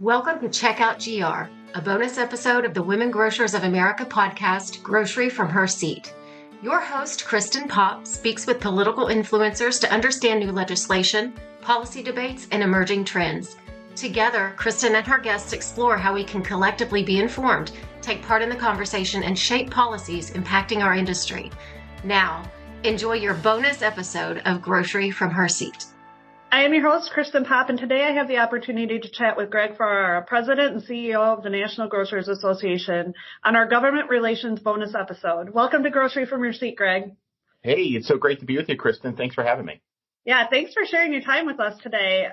Welcome to Check Out GR, a bonus episode of the Women Grocers of America podcast, Grocery from Her Seat. Your host, Kristen Popp, speaks with political influencers to understand new legislation, policy debates, and emerging trends. Together, Kristen and her guests explore how we can collectively be informed, take part in the conversation, and shape policies impacting our industry. Now, enjoy your bonus episode of Grocery from Her Seat. I am your host, Kristen Popp, and today I have the opportunity to chat with Greg Ferrara, President and CEO of the National Grocers Association, on our government relations bonus episode. Welcome to Grocery from Your Seat, Greg. Hey, it's so great to be with you, Kristen. Thanks for having me. Yeah, thanks for sharing your time with us today.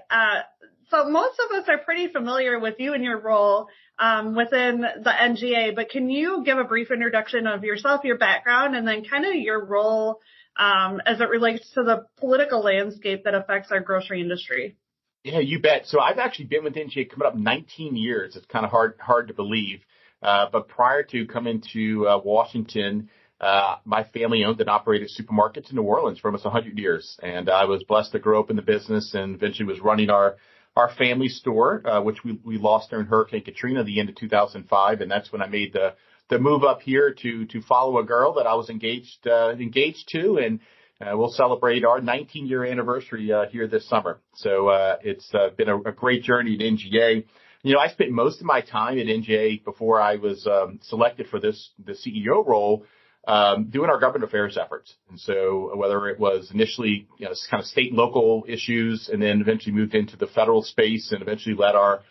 So most of us are pretty familiar with you and your role within the NGA, but can you give a brief introduction of yourself, your background, and then kind of your role as it relates to the political landscape that affects our grocery industry? Yeah, you bet. So I've actually been with NGA coming up 19 years. It's kind of hard to believe. But prior to coming to Washington, my family owned and operated supermarkets in New Orleans for almost 100 years. And I was blessed to grow up in the business and eventually was running our family store, which we lost during Hurricane Katrina at the end of 2005. And that's when I made the move up here to follow a girl that I was engaged to, and we'll celebrate our 19-year anniversary here this summer. So it's been a great journey at NGA. You know, I spent most of my time at NGA before I was selected for the CEO role doing our government affairs efforts. And so whether it was initially kind of state and local issues, and then eventually moved into the federal space and eventually led our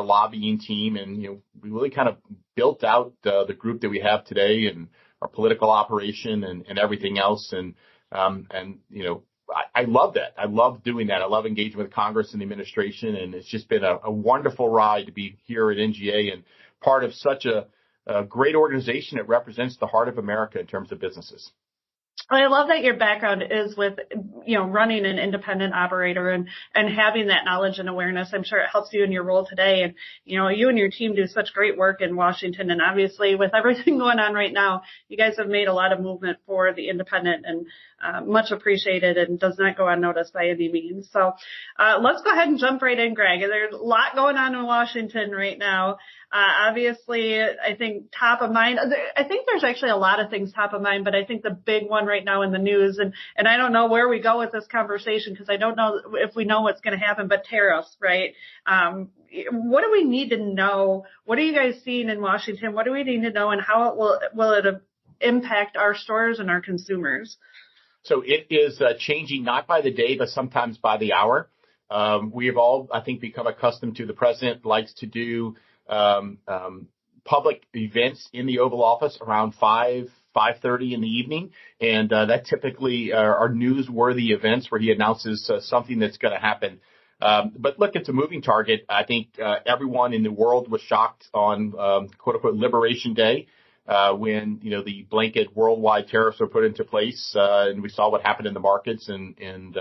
lobbying team, and we really kind of built out the group that we have today and our political operation and everything else. And I love that. I love doing that. I love engaging with Congress and the administration, and it's just been a wonderful ride to be here at NGA and part of such a great organization that represents the heart of America in terms of businesses. I love that your background is with, running an independent operator and having that knowledge and awareness. I'm sure it helps you in your role today. And, you and your team do such great work in Washington. And obviously with everything going on right now, you guys have made a lot of movement for the independent, and much appreciated and does not go unnoticed by any means. So let's go ahead and jump right in, Greg. There's a lot going on in Washington right now. Obviously, I think top of mind, I think there's actually a lot of things top of mind, but I think the big one right now in the news, and I don't know where we go with this conversation because I don't know if we know what's going to happen, but tariffs, right? What do we need to know? What are you guys seeing in Washington? What do we need to know, and how will it impact our stores and our consumers? So it is changing not by the day, but sometimes by the hour. We have all, I think, become accustomed to the president likes to do public events in the Oval Office around 5:30 in the evening. And that typically are newsworthy events where he announces something that's going to happen. But look, it's a moving target. I think everyone in the world was shocked on quote unquote Liberation Day when, the blanket worldwide tariffs were put into place. And we saw what happened in the markets and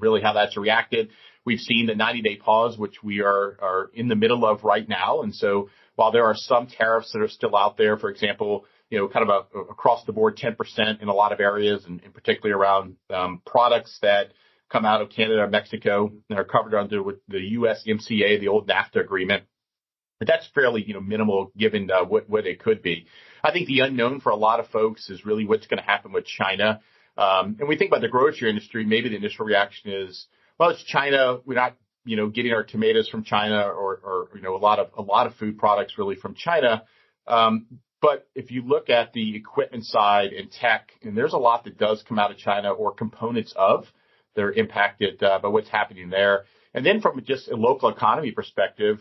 really how that's reacted. We've seen the 90-day pause, which we are in the middle of right now. And so while there are some tariffs that are still out there, for example, kind of across the board 10% in a lot of areas, and particularly around products that come out of Canada or Mexico and are covered under the USMCA, the old NAFTA agreement. But that's fairly, minimal given what it could be. I think the unknown for a lot of folks is really what's going to happen with China. And we think about the grocery industry, maybe the initial reaction is, well, it's China. We're not, getting our tomatoes from China or a lot of food products really from China. But if you look at the equipment side and tech, and there's a lot that does come out of China or components of, they're impacted by what's happening there. And then from just a local economy perspective,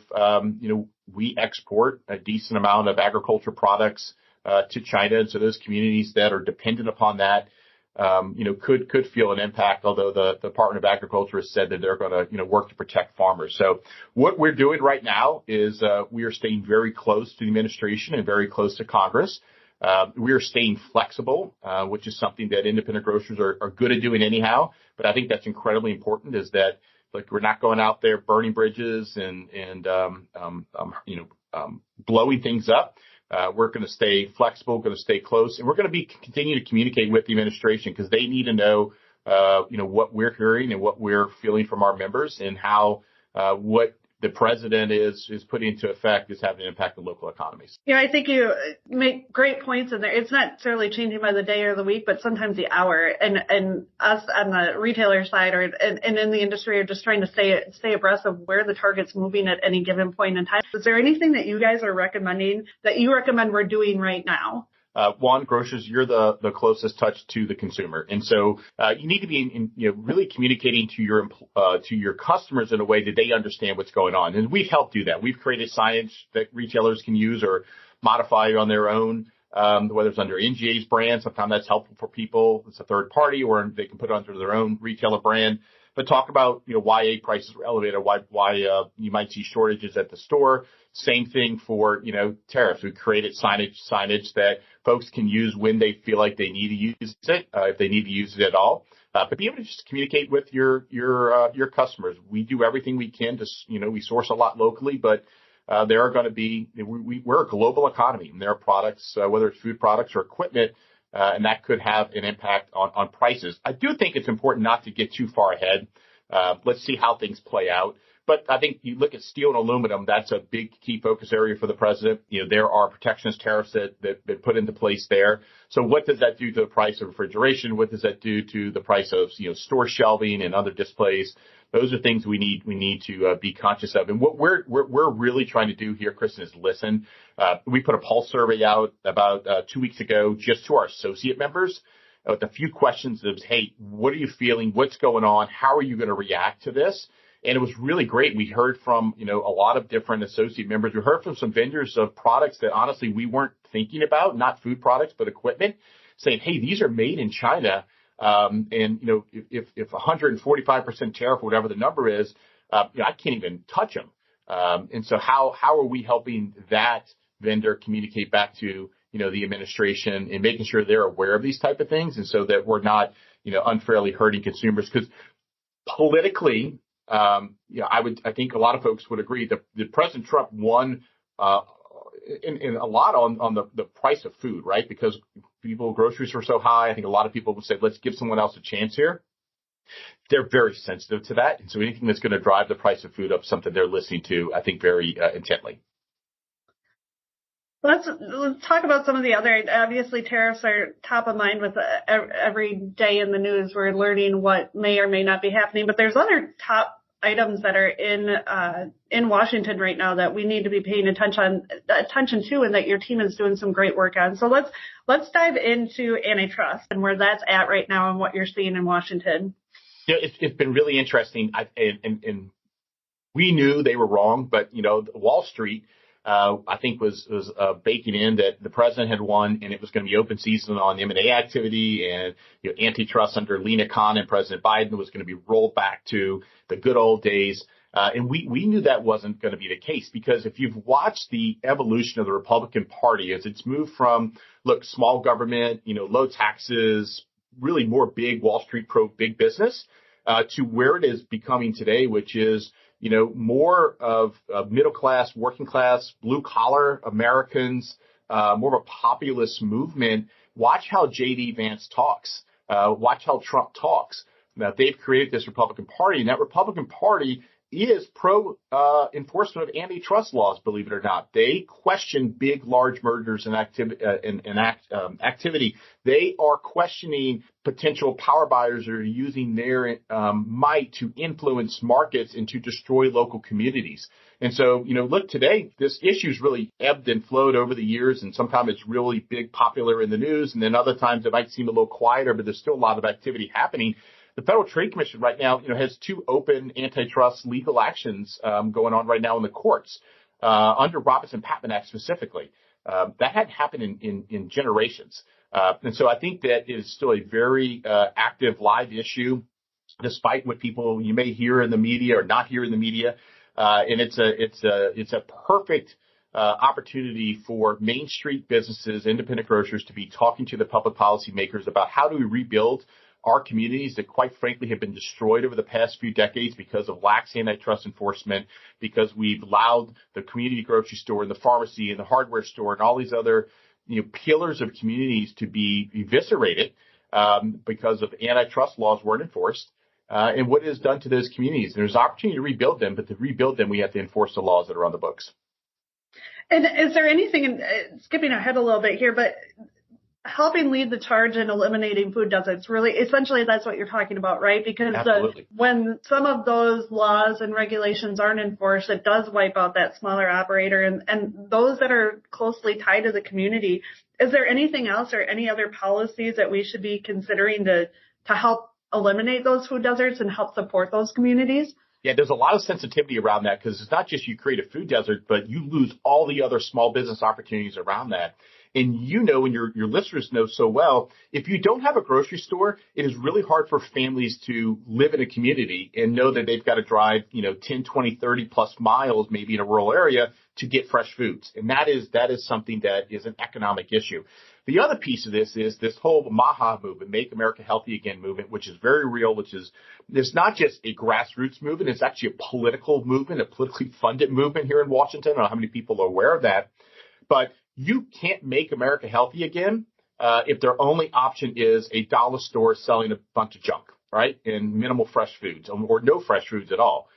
we export a decent amount of agriculture products to China. And so those communities that are dependent upon that, could feel an impact, although the Department of Agriculture has said that they're going to, work to protect farmers. So what we're doing right now is we are staying very close to the administration and very close to Congress. We are staying flexible, which is something that independent grocers are good at doing anyhow. But I think that's incredibly important, is that, we're not going out there burning bridges and blowing things up. We're going to stay flexible, going to stay close, and we're going to continue to communicate with the administration because they need to know, what we're hearing and what we're feeling from our members, and how what the president is putting into effect is having an impact on local economies. Yeah, I think you make great points in there. It's not necessarily changing by the day or the week, but sometimes the hour. And us on the retailer side and in the industry are just trying to stay abreast of where the target's moving at any given point in time. Is there anything that you guys are recommending that you recommend we're doing right now? One, grocers, you're the closest touch to the consumer. And so, you need to be really communicating to your customers in a way that they understand what's going on. And we've helped do that. We've created signage that retailers can use or modify on their own, whether it's under NGA's brand. Sometimes that's helpful for people. It's a third party, or they can put it under their own retailer brand. But talk about, why egg prices were elevated, why you might see shortages at the store. Same thing for, tariffs. We created signage that folks can use when they feel like they need to use it, if they need to use it at all. But be able to just communicate with your customers. We do everything we can to, we source a lot locally, but there are going to be, we're a global economy, and there are products, whether it's food products or equipment, and that could have an impact on prices. I do think it's important not to get too far ahead. Let's see how things play out. But I think you look at steel and aluminum, that's a big key focus area for the president. There are protectionist tariffs that put into place there. So what does that do to the price of refrigeration? What does that do to the price of, store shelving and other displays? Those are things we need to be conscious of. And what we're really trying to do here, Kristen, is listen. We put a pulse survey out about 2 weeks ago just to our associate members with a few questions of, hey, what are you feeling? What's going on? How are you going to react to this? And it was really great. We heard from, a lot of different associate members. We heard from some vendors of products that honestly we weren't thinking about, not food products, but equipment, saying, hey, these are made in China. And, if 145% tariff, whatever the number is, I can't even touch them. And so how are we helping that vendor communicate back to, the administration and making sure they're aware of these type of things, and so that we're not, unfairly hurting consumers? Because politically, I think a lot of folks would agree that President Trump won in a lot on the price of food, right? Because groceries were so high. I think a lot of people would say, let's give someone else a chance here. They're very sensitive to that. And so anything that's going to drive the price of food up, something they're listening to, I think, very intently. Let's talk about some of the other, obviously tariffs are top of mind with every day in the news. We're learning what may or may not be happening, but there's other top items that are in Washington right now that we need to be paying attention to, and that your team is doing some great work on. So let's dive into antitrust and where that's at right now and what you're seeing in Washington. It's been really interesting. And we knew they were wrong, but Wall Street, I think was baking in that the president had won, and it was going to be open season on M&A activity, and antitrust under Lena Khan and President Biden was going to be rolled back to the good old days. And we knew that wasn't going to be the case, because if you've watched the evolution of the Republican Party as it's moved from, small government, low taxes, really more big Wall Street pro big business, to where it is becoming today, which is, more of middle class, working class, blue collar Americans, more of a populist movement. Watch how J.D. Vance talks. Watch how Trump talks. Now, they've created this Republican Party, and that Republican Party is pro enforcement of antitrust laws, believe it or not. They question big, large mergers and activity. They are questioning potential power buyers that are using their might to influence markets and to destroy local communities. And so, look, today, this issue's really ebbed and flowed over the years, and sometimes it's really big, popular in the news, and then other times it might seem a little quieter, but there's still a lot of activity happening. The Federal Trade Commission right now, has 2 open antitrust legal actions going on right now in the courts under Robinson-Patman Act specifically. That hadn't happened in generations. And so I think that is still a very active live issue, despite what people you may hear in the media or not hear in the media. And it's a perfect opportunity for Main Street businesses, independent grocers, to be talking to the public policy makers about how do we rebuild our communities that, quite frankly, have been destroyed over the past few decades because of lax antitrust enforcement, because we've allowed the community grocery store and the pharmacy and the hardware store and all these other, pillars of communities to be eviscerated because of antitrust laws weren't enforced. and what it has done to those communities. There's opportunity to rebuild them, but to rebuild them, we have to enforce the laws that are on the books. And is there anything, skipping ahead a little bit here, but helping lead the charge in eliminating food deserts, really, essentially that's what you're talking about, right? Because when some of those laws and regulations aren't enforced, it does wipe out that smaller operator and those that are closely tied to the community. Is there anything else or any other policies that we should be considering to help eliminate those food deserts and help support those communities? Yeah, there's a lot of sensitivity around that because it's not just you create a food desert, but you lose all the other small business opportunities around that. And and your listeners know so well, if you don't have a grocery store, it is really hard for families to live in a community and know that they've got to drive, 10, 20, 30 plus miles, maybe in a rural area to get fresh foods. And that is something that is an economic issue. The other piece of this is this whole MAHA movement, Make America Healthy Again movement, which is very real, it's not just a grassroots movement. It's actually a political movement, a politically funded movement here in Washington. I don't know how many people are aware of that, but you can't make America healthy again if their only option is a dollar store selling a bunch of junk, right? And minimal fresh foods or no fresh foods at all.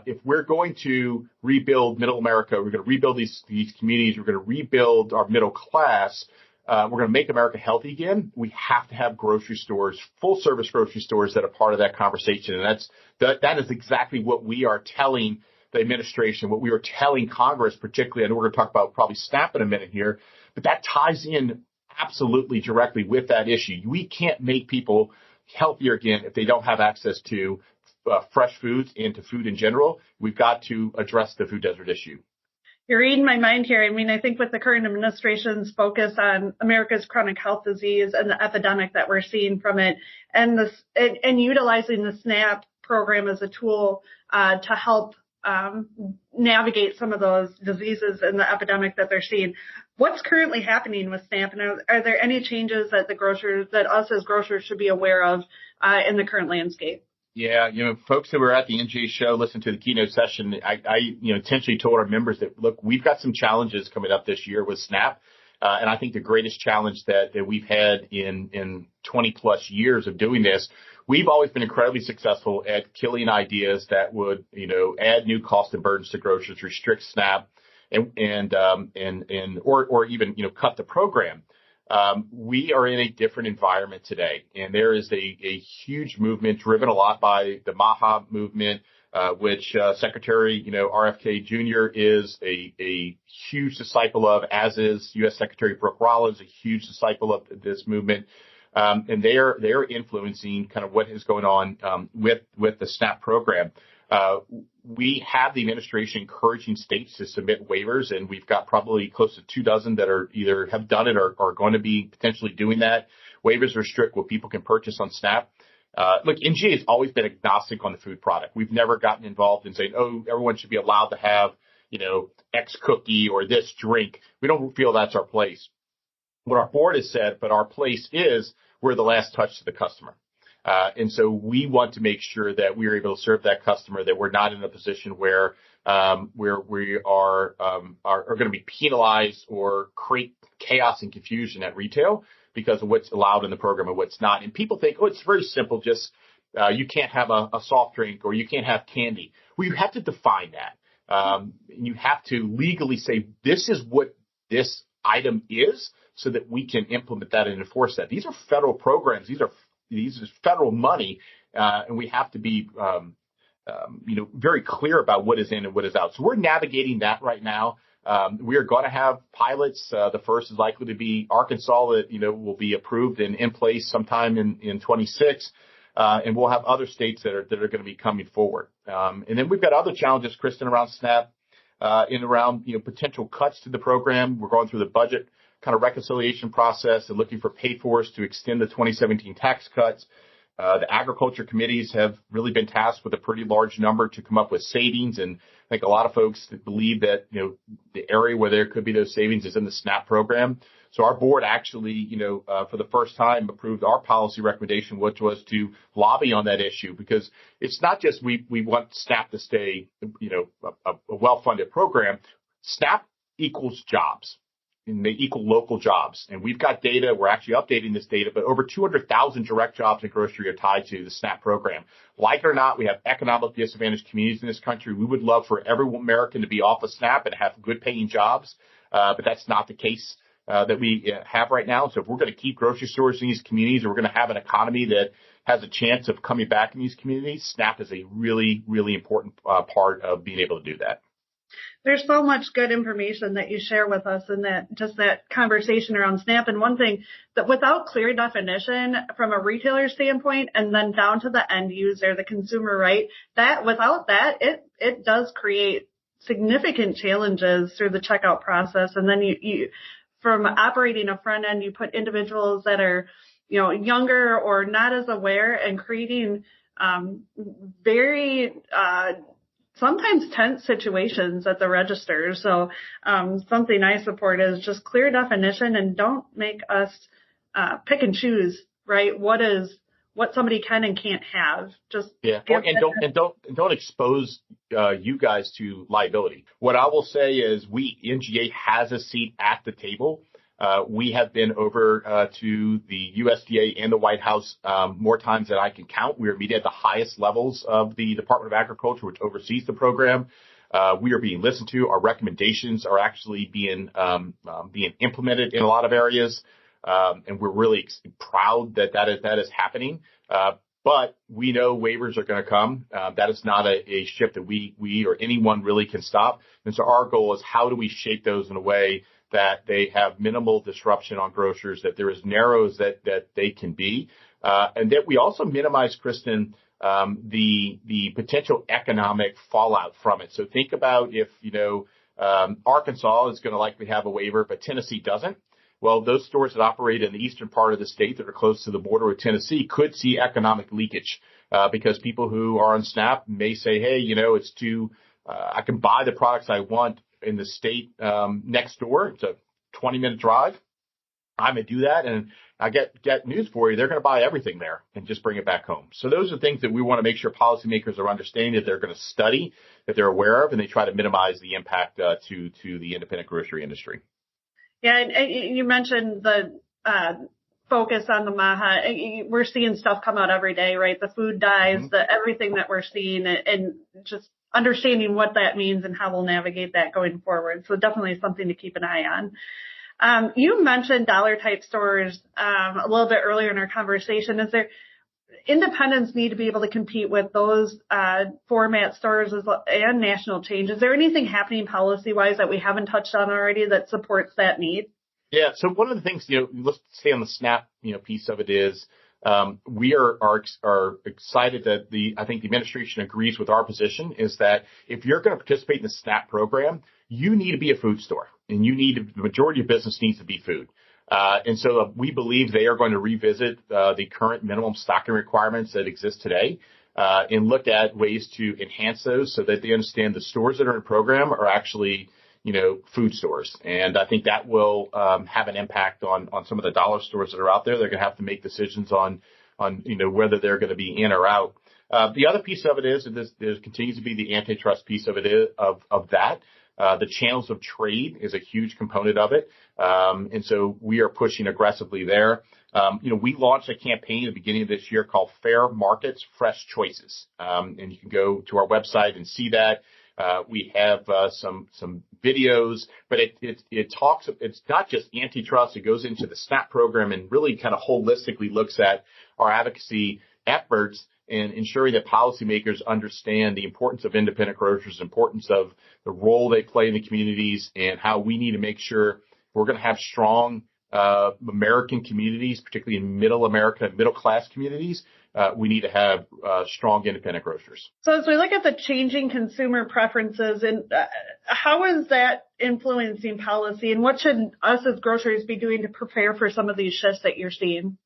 If we're going to rebuild middle America, we're going to rebuild these communities, we're going to rebuild our middle class, we're going to make America healthy again, we have to have grocery stores, full service grocery stores that are part of that conversation. And that is exactly what we are telling the administration, what we are telling Congress, particularly. I know we're going to talk about probably SNAP in a minute here, but that ties in absolutely directly with that issue. We can't make people healthier again if they don't have access to fresh foods and to food in general. We've got to address the food desert issue. You're reading my mind here. I mean, I think with the current administration's focus on America's chronic health disease and the epidemic that we're seeing from it, and utilizing the SNAP program as a tool to help navigate some of those diseases and the epidemic that they're seeing. What's currently happening with SNAP, and are there any changes that us as grocers should be aware of in the current landscape? Yeah, folks that were at the NGA show, listened to the keynote session, I intentionally told our members that, look, we've got some challenges coming up this year with SNAP. And I think the greatest challenge that we've had in 20 plus years of doing this, we've always been incredibly successful at killing ideas that would, add new costs and burdens to grocers, restrict SNAP, or even, cut the program. We are in a different environment today, and there is a huge movement driven a lot by the MAHA movement, which Secretary, RFK Jr. is a huge disciple of, as is U.S. Secretary Brooke Rollins, a huge disciple of this movement. And they're influencing kind of what is going on with the SNAP program. We have the administration encouraging states to submit waivers, and we've got probably close to 24 that are either have done it or are going to be potentially doing that. Waivers restrict what people can purchase on SNAP. Look, NGA has always been agnostic on the food product. We've never gotten involved in saying, everyone should be allowed to have, X cookie or this drink. We don't feel that's our place. What our board has said, but our place is we're the last touch to the customer. And so we want to make sure that we are able to serve that customer, that we're not in a position where we are going to be penalized or create chaos and confusion at retail because of what's allowed in the program and what's not. And people think, it's very simple. Just you can't have a soft drink or you can't have candy. Well, you have to define that. You have to legally say this is what this item is so that we can implement that and enforce that. These are federal programs. These is federal money, and we have to be, very clear about what is in and what is out. So we're navigating that right now. We are going to have pilots. The first is likely to be Arkansas that, will be approved and in place sometime in 26. And we'll have other states that are going to be coming forward. And then we've got other challenges, Kristen, around SNAP, and around, potential cuts to the program. We're going through the budget kind of reconciliation process and looking for pay-fors to extend the 2017 tax cuts. The agriculture committees have really been tasked with a pretty large number to come up with savings. And I think a lot of folks believe that, the area where there could be those savings is in the SNAP program. So our board actually, for the first time approved our policy recommendation, which was to lobby on that issue, because it's not just we want SNAP to stay, a well-funded program. SNAP equals jobs. and they equal local jobs. And we've got data. We're actually updating this data, but over 200,000 direct jobs in grocery are tied to the SNAP program. Like it or not, we have economic disadvantaged communities in this country. We would love for every American to be off of SNAP and have good paying jobs. But that's not the case that we have right now. So if we're going to keep grocery stores in these communities, or we're going to have an economy that has a chance of coming back in these communities, SNAP is a really, really important part of being able to do that. There's so much good information that you share with us in that conversation around SNAP. And one thing that without clear definition from a retailer standpoint and then down to the end user, the consumer, right, that without that, it does create significant challenges through the checkout process. And then you from operating a front end, you put individuals that are, younger or not as aware and creating very sometimes tense situations at the register. So something I support is just clear definition, and don't make us pick and choose, right? What somebody can and can't have. Don't expose you guys to liability. What I will say is NGA has a seat at the table. We have been over to the USDA and the White House more times than I can count. We are meeting at the highest levels of the Department of Agriculture, which oversees the program. We are being listened to. Our recommendations are actually being implemented in a lot of areas, and we're really proud that is happening. But we know waivers are going to come. That is not a ship that we or anyone really can stop. And so our goal is, how do we shape those in a way that they have minimal disruption on grocers, that they're as narrow as that they can be, and that we also minimize, Kristen, the potential economic fallout from it. So think about if, Arkansas is going to likely have a waiver, but Tennessee doesn't. Well, those stores that operate in the eastern part of the state that are close to the border with Tennessee could see economic leakage because people who are on SNAP may say, hey, it's I can buy the products I want in the state next door. It's a 20-minute drive. I'm going to do that, and I get news for you. They're going to buy everything there and just bring it back home. So those are things that we want to make sure policymakers are understanding, that they're going to study, that they're aware of, and they try to minimize the impact to the independent grocery industry. Yeah, and you mentioned the focus on the MAHA. We're seeing stuff come out every day, right? The food dyes, everything that we're seeing, and just understanding what that means and how we'll navigate that going forward. So definitely something to keep an eye on. You mentioned dollar type stores a little bit earlier in our conversation. Is there independents need to be able to compete with those format stores and national chains? Is there anything happening policy-wise that we haven't touched on already that supports that need? Yeah. So one of the things, let's stay on the SNAP, piece of it is we are excited that I think the administration agrees with our position, is that if you're going to participate in the SNAP program, you need to be a food store, and the majority of business needs to be food. And so we believe they are going to revisit the current minimum stocking requirements that exist today and look at ways to enhance those so that they understand the stores that are in the program are actually, food stores. And I think that will have an impact on some of the dollar stores that are out there. They're going to have to make decisions on whether they're going to be in or out. The other piece of it is, and there continues to be the antitrust piece of it, of that. The channels of trade is a huge component of it. And so we are pushing aggressively there. We launched a campaign at the beginning of this year called Fair Markets, Fresh Choices. And you can go to our website and see that. We have some videos, but it's not just antitrust. It goes into the SNAP program and really kind of holistically looks at our advocacy efforts and ensuring that policymakers understand the importance of independent grocers, the importance of the role they play in the communities, and how we need to make sure we're going to have strong American communities, particularly in middle America, middle class communities. We need to have strong independent grocers. So as we look at the changing consumer preferences, and how is that influencing policy, and what should us as grocers be doing to prepare for some of these shifts that you're seeing?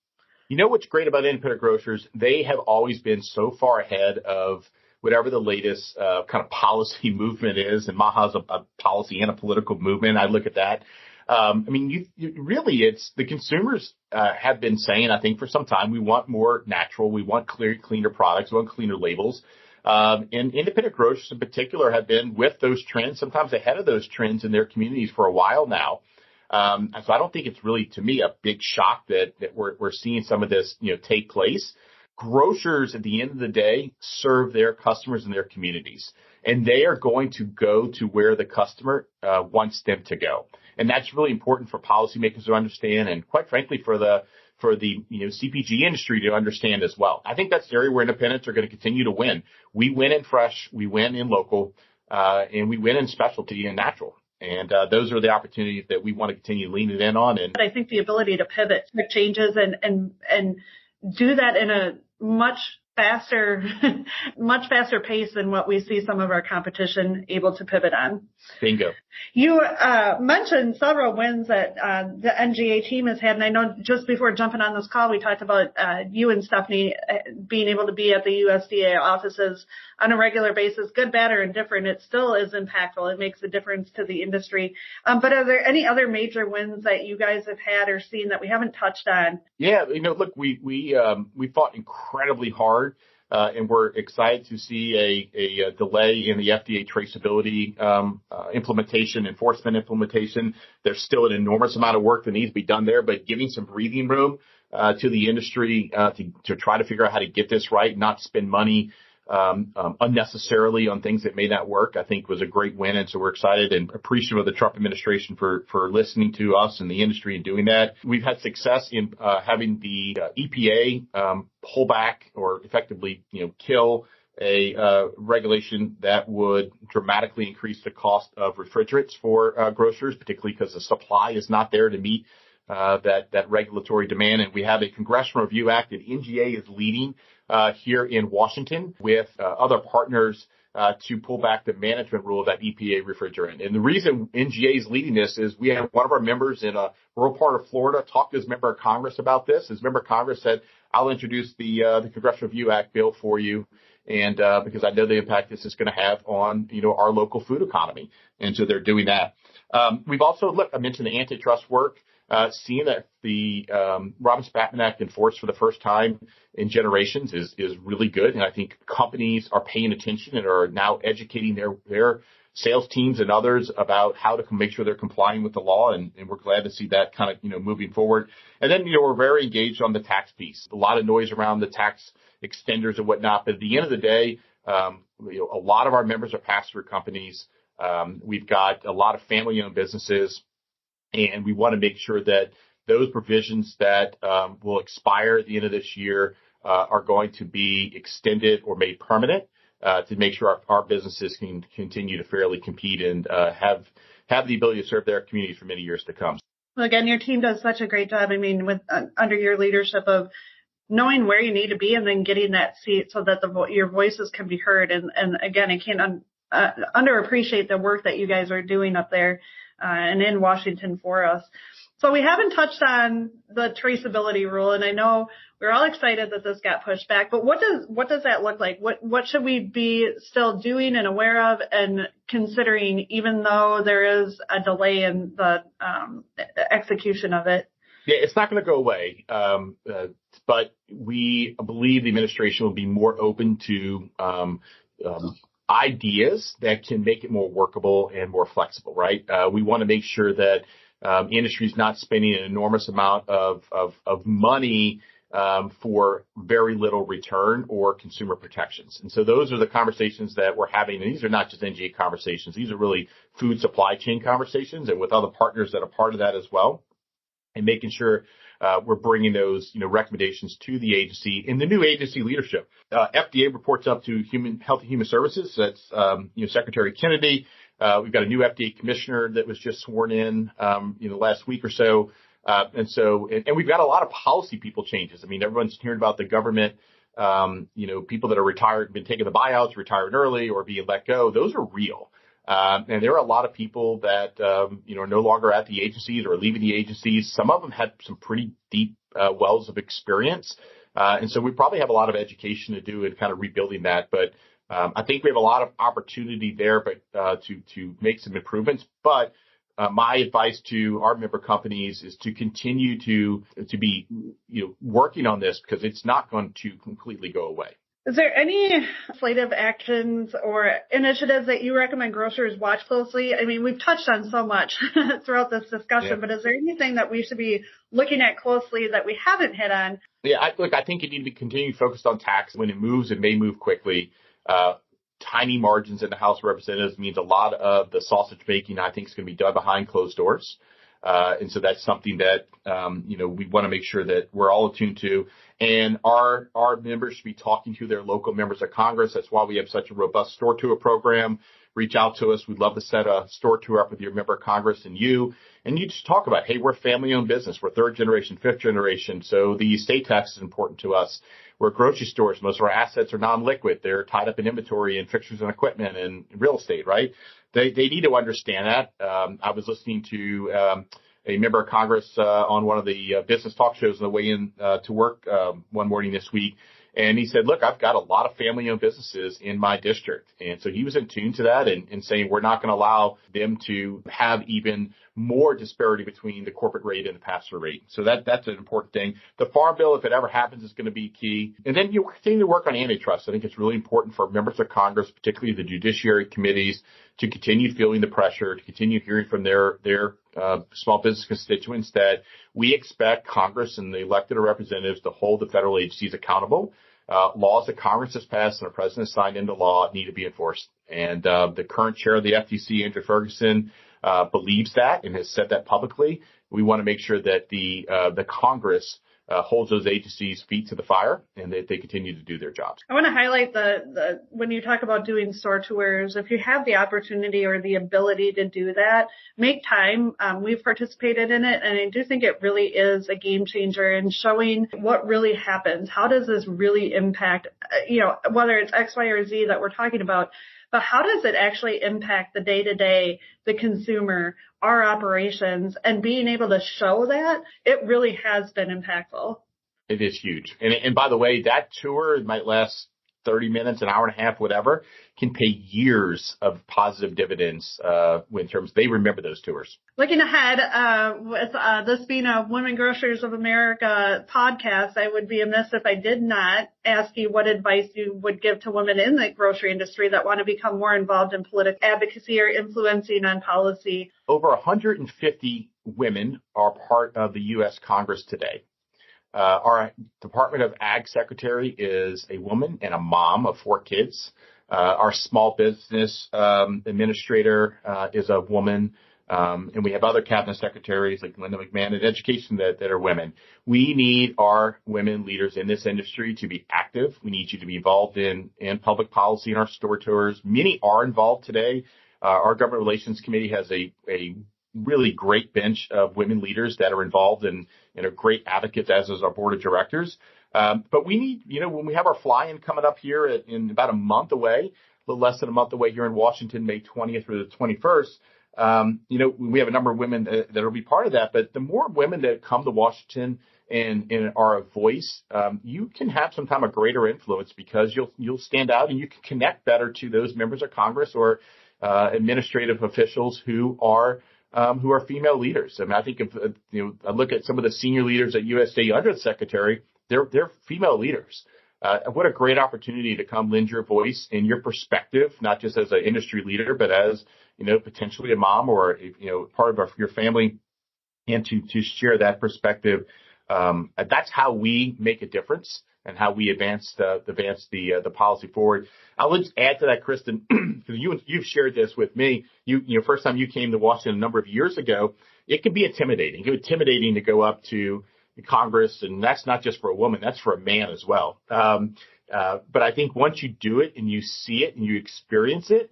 What's great about independent grocers? They have always been so far ahead of whatever the latest kind of policy movement is. And MAHA is a policy and a political movement. I look at that. It's the consumers have been saying, I think for some time, we want more natural, we want cleaner products, we want cleaner labels. And independent grocers in particular have been with those trends, sometimes ahead of those trends in their communities for a while now. And so I don't think it's really, to me, a big shock that we're seeing some of this, take place. Grocers, at the end of the day, serve their customers and their communities, and they are going to go to where the customer wants them to go. And that's really important for policymakers to understand, and quite frankly, for the CPG industry to understand as well. I think that's the area where independents are going to continue to win. We win in fresh, we win in local, and we win in specialty and natural. And those are the opportunities that we want to continue leaning in on. And I think the ability to pivot, make changes, and do that in a much faster pace than what we see some of our competition able to pivot on. Bingo. You mentioned several wins that the NGA team has had, and I know just before jumping on this call, we talked about you and Stephanie being able to be at the USDA offices on a regular basis. Good, bad, or indifferent, it still is impactful. It makes a difference to the industry. But are there any other major wins that you guys have had or seen that we haven't touched on? Yeah, look, we fought incredibly hard. And we're excited to see a delay in the FDA traceability enforcement implementation. There's still an enormous amount of work that needs to be done there, but giving some breathing room to the industry to try to figure out how to get this right, not spend money unnecessarily on things that may not work, I think was a great win. And so we're excited and appreciative of the Trump administration for listening to us and the industry and doing that. We've had success in having the EPA pull back or effectively, kill a regulation that would dramatically increase the cost of refrigerants for grocers, particularly because the supply is not there to meet that regulatory demand. And we have a Congressional Review Act that NGA is leading here in Washington with other partners to pull back the management rule of that EPA refrigerant. And the reason NGA is leading this is we have one of our members in a rural part of Florida talk to his member of Congress about this. His member of Congress said, I'll introduce the Congressional Review Act bill for you. And because I know the impact this is going to have on, our local food economy. And so they're doing that. We've also, I mentioned the antitrust work. Seeing that the Robbins-Patman Act enforced for the first time in generations is really good. And I think companies are paying attention and are now educating their sales teams and others about how to make sure they're complying with the law. And we're glad to see that kind of, moving forward. And then, we're very engaged on the tax piece. A lot of noise around the tax extenders and whatnot. But at the end of the day, a lot of our members are pass-through companies. We've got a lot of family-owned businesses. And we want to make sure that those provisions that will expire at the end of this year are going to be extended or made permanent to make sure our businesses can continue to fairly compete and have the ability to serve their communities for many years to come. Well, again, your team does such a great job. With under your leadership of knowing where you need to be and then getting that seat so that your voices can be heard. And again, I can't underappreciate the work that you guys are doing up there and in Washington for us. So we haven't touched on the traceability rule, and I know we're all excited that this got pushed back, but what does that look like? What should we be still doing and aware of and considering, even though there is a delay in the execution of it? Yeah, it's not going to go away, but we believe the administration will be more open to ideas that can make it more workable and more flexible, right? We want to make sure that industry is not spending an enormous amount of money for very little return or consumer protections. And so those are the conversations that we're having. And these are not just NGA conversations. These are really food supply chain conversations and with other partners that are part of that as well. And making sure we're bringing those, recommendations to the agency and the new agency leadership. FDA reports up to Health and Human Services. That's, Secretary Kennedy. We've got a new FDA commissioner that was just sworn in, last week or so. And we've got a lot of policy people changes. Everyone's hearing about the government, people that are retired, been taking the buyouts, retired early or being let go. Those are real. And there are a lot of people that, are no longer at the agencies or leaving the agencies. Some of them had some pretty deep wells of experience. And so we probably have a lot of education to do in kind of rebuilding that. But I think we have a lot of opportunity there, but to make some improvements. But my advice to our member companies is to continue to be, working on this because it's not going to completely go away. Is there any legislative actions or initiatives that you recommend grocers watch closely? I mean, we've touched on so much throughout this discussion, but is there anything that we should be looking at closely that we haven't hit on? Yeah, I think you need to be continuing focused on tax. When it moves, it may move quickly. Tiny margins in the House of Representatives means a lot of the sausage making, I think, is going to be done behind closed doors. And so that's something that, we want to make sure that we're all attuned to. And our members should be talking to their local members of Congress. That's why we have such a robust store tour program. Reach out to us. We'd love to set a store tour up with your member of Congress and you just talk about, hey, we're a family-owned business. We're third generation, fifth generation. So the estate tax is important to us. We're grocery stores. Most of our assets are non-liquid. They're tied up in inventory and fixtures and equipment and real estate, right? They need to understand that. I was listening to a member of Congress on one of the business talk shows on the way in to work one morning this week. And he said, look, I've got a lot of family-owned businesses in my district. And so he was in tune to that and saying we're not going to allow them to have even more disparity between the corporate rate and the pass-through rate. So that's an important thing. The Farm Bill, if it ever happens, is going to be key. And then you continue to work on antitrust. I think it's really important for members of Congress, particularly the judiciary committees, to continue feeling the pressure, to continue hearing from their small business constituents that we expect Congress and the elected representatives to hold the federal agencies accountable. Laws that Congress has passed and the president has signed into law need to be enforced. And the current chair of the FTC, Andrew Ferguson, believes that and has said that publicly. We want to make sure that the Congress holds those agencies' feet to the fire and that they continue to do their jobs. I want to highlight the when you talk about doing store tours, if you have the opportunity or the ability to do that, make time. We've participated in it, and I do think it really is a game changer in showing what really happens. How does this really impact, whether it's X, Y, or Z that we're talking about, but how does it actually impact the day-to-day, the consumer, our operations, and being able to show that, it really has been impactful. It is huge. And by the way, that tour might last 30 minutes, an hour and a half, whatever, can pay years of positive dividends in terms they remember those tours. Looking ahead, with this being a Women Grocers of America podcast, I would be amiss if I did not ask you what advice you would give to women in the grocery industry that want to become more involved in political advocacy or influencing on policy. Over 150 women are part of the U.S. Congress today. Our Department of Ag Secretary is a woman and a mom of 4 kids. Our small business administrator is a woman. And we have other cabinet secretaries like Linda McMahon in education that are women. We need our women leaders in this industry to be active. We need you to be involved in public policy in our store tours. Many are involved today. Our government relations committee has a really great bench of women leaders that are involved and are great advocates, as is our board of directors. But we need, when we have our fly-in coming up here in about a month away, a little less than a month away here in Washington, May 20th through the 21st, we have a number of women that will be part of that. But the more women that come to Washington and are a voice, you can have sometimes a greater influence because you'll stand out and you can connect better to those members of Congress or administrative officials who are female leaders. I mean, I think if I look at some of the senior leaders at USDA under the secretary, they're female leaders. What a great opportunity to come lend your voice and your perspective, not just as an industry leader, but as potentially a mom or part of your family, and to share that perspective. That's how we make a difference and how we advance the policy forward. I'll just add to that, Kristen, because you've shared this with me. First time you came to Washington a number of years ago, it can be intimidating. It can be intimidating to go up to Congress, and that's not just for a woman, that's for a man as well. But I think once you do it and you see it and you experience it,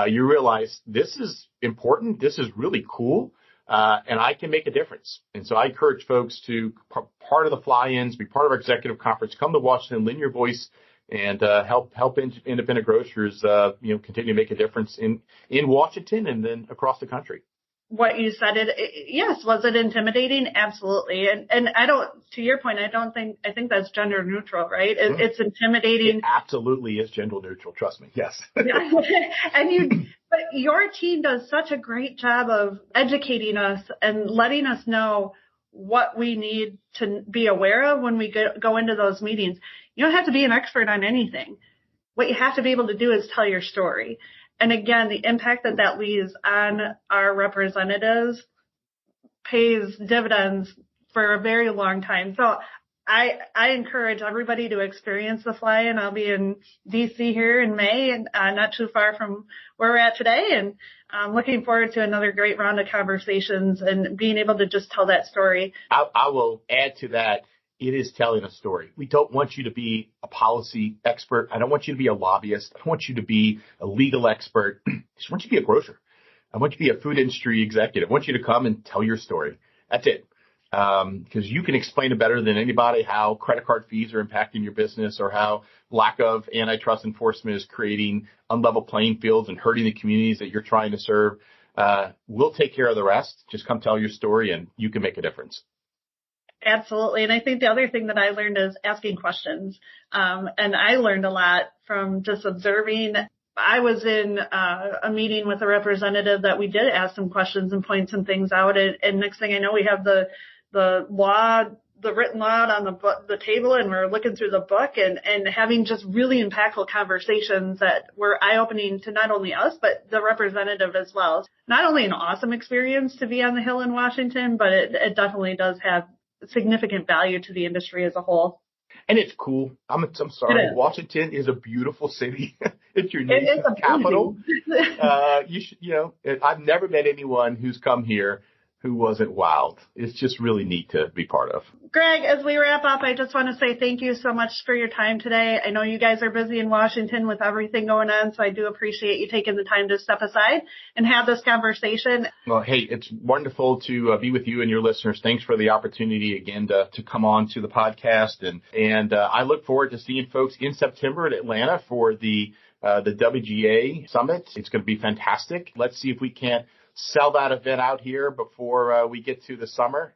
you realize this is important. This is really cool. And I can make a difference. And so I encourage folks to part of the fly-ins, be part of our executive conference, come to Washington, lend your voice, and help independent grocers, continue to make a difference in Washington and then across the country. What you said, yes, was it intimidating? Absolutely. And to your point, I think that's gender neutral, right? It's intimidating. It absolutely is gender neutral. Trust me. Yes. But your team does such a great job of educating us and letting us know what we need to be aware of when we go into those meetings. You don't have to be an expert on anything. What you have to be able to do is tell your story. And again, the impact that leaves on our representatives pays dividends for a very long time. So I encourage everybody to experience the fly-in. I'll be in DC here in May, and not too far from where we're at today. And I'm looking forward to another great round of conversations and being able to just tell that story. I will add to that. It is telling a story. We don't want you to be a policy expert. I don't want you to be a lobbyist. I don't want you to be a legal expert. I just want you to be a grocer. I want you to be a food industry executive. I want you to come and tell your story. That's it. Because you can explain it better than anybody how credit card fees are impacting your business, or how lack of antitrust enforcement is creating unlevel playing fields and hurting the communities that you're trying to serve. We'll take care of the rest. Just come tell your story and you can make a difference. Absolutely. And I think the other thing that I learned is asking questions. And I learned a lot from just observing. I was in a meeting with a representative that we did ask some questions and point some things out. And next thing I know, we have the written law on the table, and we're looking through the book and having just really impactful conversations that were eye-opening to not only us, but the representative as well. Not only an awesome experience to be on the Hill in Washington, but it definitely does have significant value to the industry as a whole. And it's cool. I'm sorry. Washington is a beautiful city. It's your nation's capital. I've never met anyone who's come here who wasn't wowed. It's just really neat to be part of. Greg, as we wrap up, I just want to say thank you so much for your time today. I know you guys are busy in Washington with everything going on, so I do appreciate you taking the time to step aside and have this conversation. Well, hey, it's wonderful to be with you and your listeners. Thanks for the opportunity again to come on to the podcast. And I look forward to seeing folks in September at Atlanta for the WGA Summit. It's going to be fantastic. Let's see if we can't sell that event out here before we get to the summer.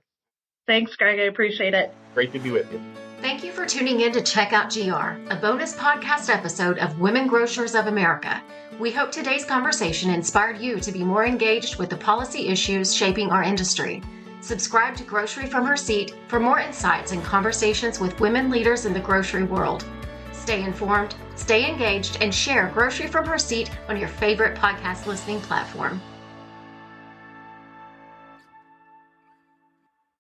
Thanks, Greg. I appreciate it. Great to be with you. Thank you for tuning in to Check Out GR, a bonus podcast episode of Women Grocers of America. We hope today's conversation inspired you to be more engaged with the policy issues shaping our industry. Subscribe to Grocery from Her Seat for more insights and conversations with women leaders in the grocery world. Stay informed, stay engaged, and share Grocery from Her Seat on your favorite podcast listening platform.